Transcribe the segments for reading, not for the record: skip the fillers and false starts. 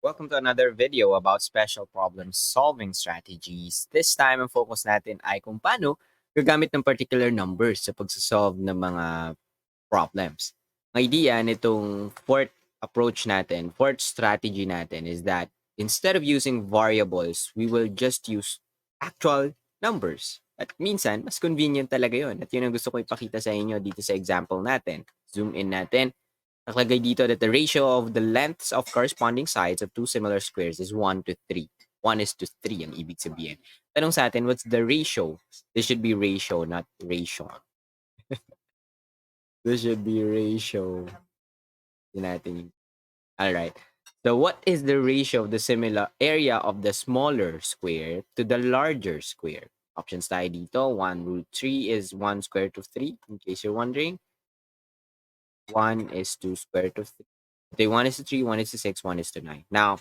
Welcome to another video about special problem solving strategies. This time, ang focus natin ay kung paano gagamit ng particular numbers sa pagsasolve ng mga problems. Ang idea nitong fourth strategy natin is that instead of using variables, we will just use actual numbers. At minsan, mas convenient talaga yon. At yun ang gusto ko ipakita sa inyo dito sa example natin. Zoom in natin. Nakalagay dito that the ratio of the lengths of corresponding sides of two similar squares is 1 to 3. 1 is to 3 ang ibig sabihin. Tanong sa atin, what's the ratio? This should be ratio, not ratio. This should be ratio. Alright. So what is the ratio of the similar area of the smaller square to the larger square? Options tayo dito. 1 root 3 is 1 square root of 3, in case you're wondering. 1 is 2 square root of 3. Okay, 1 is to 3, 1 is to 6, 1 is to 9. Now,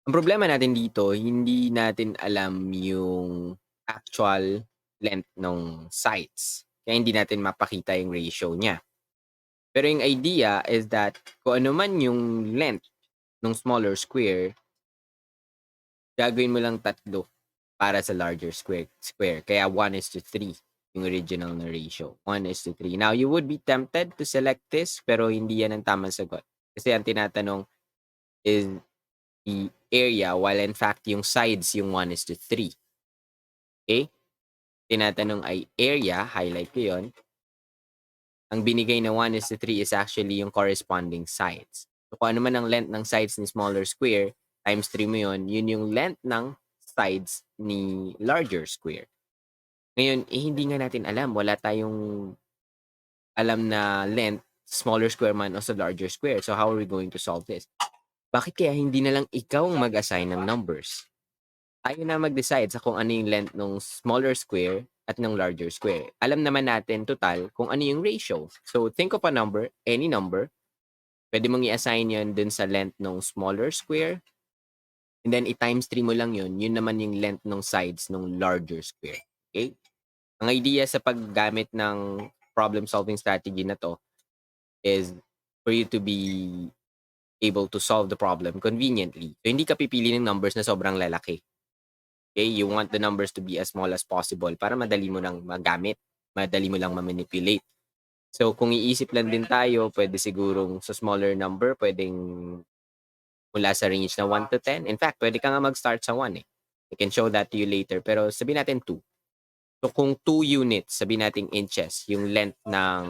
ang problema natin dito, hindi natin alam yung actual length ng sides. Kaya hindi natin mapakita yung ratio niya. Pero yung idea is that kung ano man yung length ng smaller square, gagawin mo lang tatlo para sa larger square. Kaya 1 is to 3 yung original na ratio. 1 is to 3. Now, you would be tempted to select this, pero hindi yan ang tamang sagot. Kasi ang tinatanong is the area, while in fact, yung sides, yung 1 is to 3. Okay? Tinatanong ay area, highlight ko yun. Ang binigay na 1 is to 3 is actually yung corresponding sides. So, kung ano man ang length ng sides ni smaller square, times 3 mo yun yung length ng sides ni larger square. Ngayon, hindi nga natin alam. Wala tayong alam na length, smaller square man o sa larger square. So, how are we going to solve this? Bakit kaya hindi na lang ikaw ang mag-assign ng numbers? Tayo na mag-decide sa kung ano yung length ng smaller square at ng larger square. Alam naman natin total kung ano yung ratio. So, think of a number, any number. Pwede mong i-assign yun dun sa length ng smaller square. And then, i-times 3 mo lang yun. Yun naman yung length ng sides ng larger square. Okay? Ang idea sa paggamit ng problem-solving strategy na to is for you to be able to solve the problem conveniently. So, hindi ka pipili ng numbers na sobrang lalaki. Okay? You want the numbers to be as small as possible para madali mo lang magamit, madali mo lang ma-manipulate. So, kung iisip lang din tayo, pwede sigurong sa smaller number, pwedeng mula sa range na 1 to 10. In fact, pwede ka nga mag-start sa 1 eh. I can show that to you later. Pero sabihin natin 2. So, kung 2 units, sabihin natin inches, yung length ng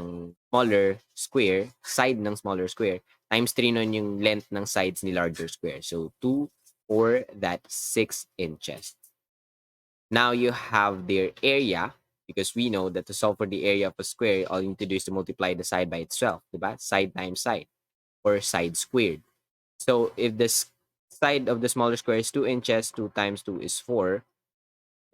smaller square, side ng smaller square, times 3 nun yung length ng sides ni larger square. So, 2, 4, that's 6 inches. Now, you have their area, because we know that to solve for the area of a square, all you need to do is to multiply the side by itself, diba? Side times side, or side squared. So, if the side of the smaller square is 2 inches, 2 times 2 is 4,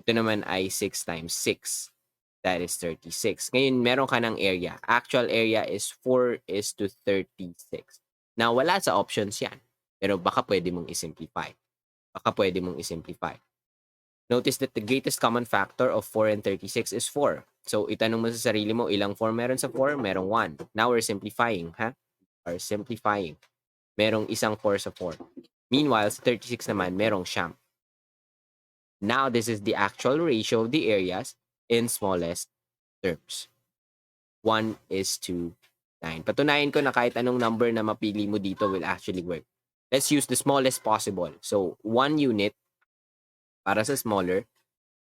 ito naman ay 6 times 6. That is 36. Ngayon, meron ka ng area. Actual area is 4 is to 36. Now, wala sa options yan. Pero baka pwede mong i-simplify. Notice that the greatest common factor of 4 and 36 is 4. So, itanong mo sa sarili mo, ilang 4 meron sa 4? Merong 1. Now, we're simplifying, ha? Merong isang 4 sa 4. Meanwhile, sa 36 naman, merong siyam. Now, this is the actual ratio of the areas in smallest terms. 1 is to 9. Patunayan ko na kahit anong number na mapili mo dito will actually work. Let's use the smallest possible. So, 1 unit para sa smaller.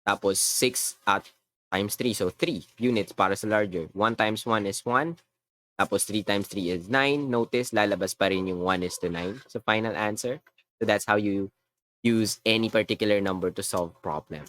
Tapos, 6 at times 3. So, 3 units para sa larger. 1 times 1 is 1. Tapos, 3 times 3 is 9. Notice, lalabas pa rin yung 1 is to 9. So, final answer. So, that's how you use any particular number to solve problem.